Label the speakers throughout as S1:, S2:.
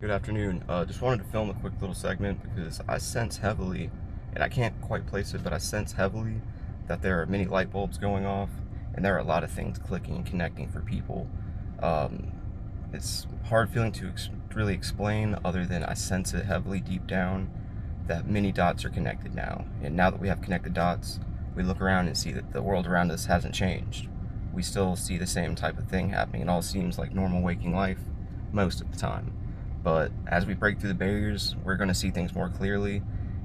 S1: Good afternoon. Just wanted to film a quick little segment because I sense heavily, and I can't quite place it, but I sense heavily that there are many light bulbs going off, and there are a lot of things clicking and connecting for people. Um, it's hard feeling to really explain, other than I sense it heavily deep down that many dots are connected now. And now that we have connected dots, we look around and see that the world around us hasn't changed. We still see the same type of thing happening. It all seems like normal waking life most of the time. But as we break through the barriers, we're going to see things more clearly,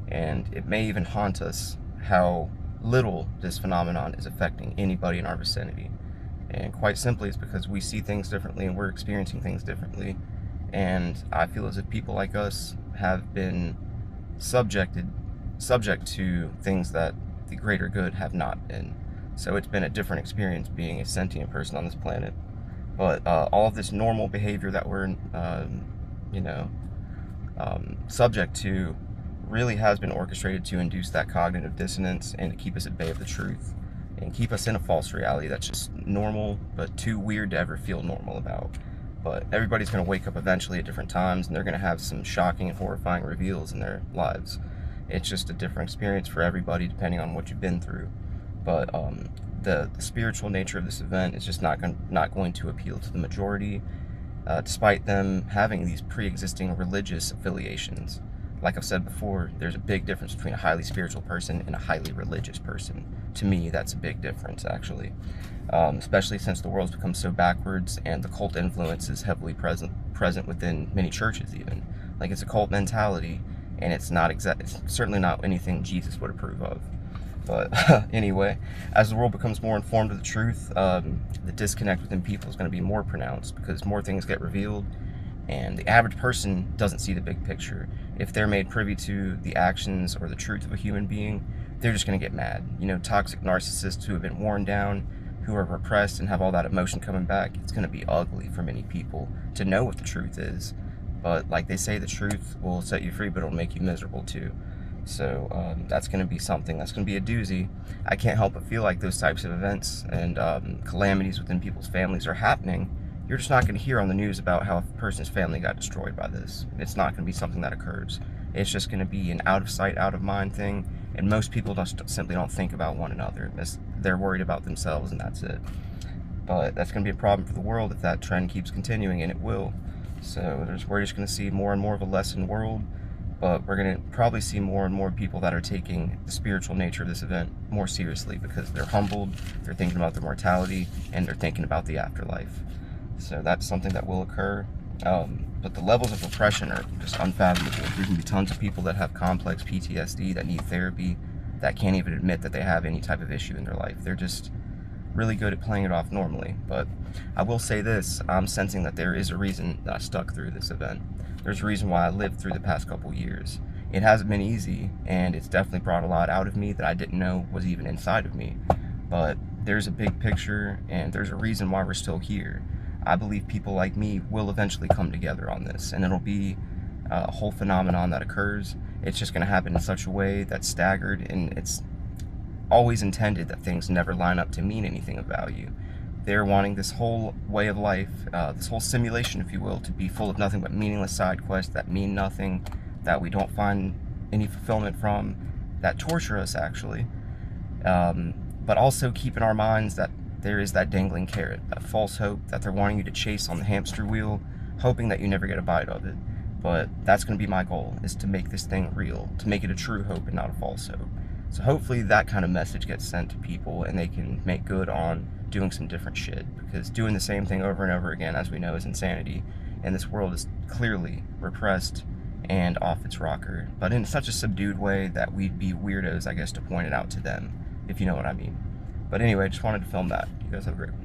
S1: and it may even haunt us how little this phenomenon is affecting anybody in our vicinity. And quite simply, it's because we see things differently and we're experiencing things differently. And I feel as if people like us have been subject to things that the greater good have not been. So it's been a different experience being a sentient person on this planet. But all of this normal behavior that we're you know, subject to really has been orchestrated to induce that cognitive dissonance and to keep us at bay of the truth and keep us in a false reality that's just normal but too weird to ever feel normal about. But everybody's going to wake up eventually at different times, and they're going to have some shocking and horrifying reveals in their lives. It's just a different experience for everybody depending on what you've been through. But the spiritual nature of this event is just not going to appeal to the majority, despite them having these pre-existing religious affiliations. Like I've said before, there's a big difference between a highly spiritual person and a highly religious person. To me, that's a big difference, actually. Especially since the world's become so backwards and the cult influence is heavily present within many churches even. Like, it's a cult mentality, and it's certainly not anything Jesus would approve of. But anyway, as the world becomes more informed of the truth, the disconnect within people is going to be more pronounced because more things get revealed, and the average person doesn't see the big picture. If they're made privy to the actions or the truth of a human being, they're just going to get mad. You know, toxic narcissists who have been worn down, who are repressed and have all that emotion coming back, it's going to be ugly for many people to know what the truth is. But like they say, the truth will set you free, but it'll make you miserable too. So that's going to be something that's going to be a doozy. I can't help but feel like those types of events and calamities within people's families are happening. You're just not going to hear on the news about how a person's family got destroyed by this. It's not going to be something that occurs. It's just going to be an out of sight, out of mind thing, and most people just simply don't think about one another. They're worried about themselves, and that's it. But that's going to be a problem for the world if that trend keeps continuing, and it will. So we're just going to see more and more of a lessened world, but we're going to probably see more and more people that are taking the spiritual nature of this event more seriously because they're humbled, they're thinking about their mortality, and they're thinking about the afterlife. So that's something that will occur. But the levels of oppression are just unfathomable. There can be tons of people that have complex PTSD that need therapy that can't even admit that they have any type of issue in their life. They're just really good at playing it off normally. But I will say this, I'm sensing that there is a reason that I stuck through this event. There's a reason why I lived through the past couple years. It hasn't been easy, and it's definitely brought a lot out of me that I didn't know was even inside of me. But there's a big picture, and there's a reason why we're still here. I believe people like me will eventually come together on this, and it'll be a whole phenomenon that occurs. It's just going to happen in such a way that's staggered, and it's always intended that things never line up to mean anything of value. They're wanting this whole way of life, this whole simulation, if you will, to be full of nothing but meaningless side quests that mean nothing, that we don't find any fulfillment from, that torture us, actually. But also keep in our minds that there is that dangling carrot, that false hope that they're wanting you to chase on the hamster wheel, hoping that you never get a bite of it. But that's going to be my goal, is to make this thing real, to make it a true hope and not a false hope. So hopefully that kind of message gets sent to people and they can make good on doing some different shit, because doing the same thing over and over again, as we know, is insanity, and this world is clearly repressed and off its rocker, but in such a subdued way that we'd be weirdos, I guess, to point it out to them, if you know what I mean. But anyway, just wanted to film that. You guys have a great one.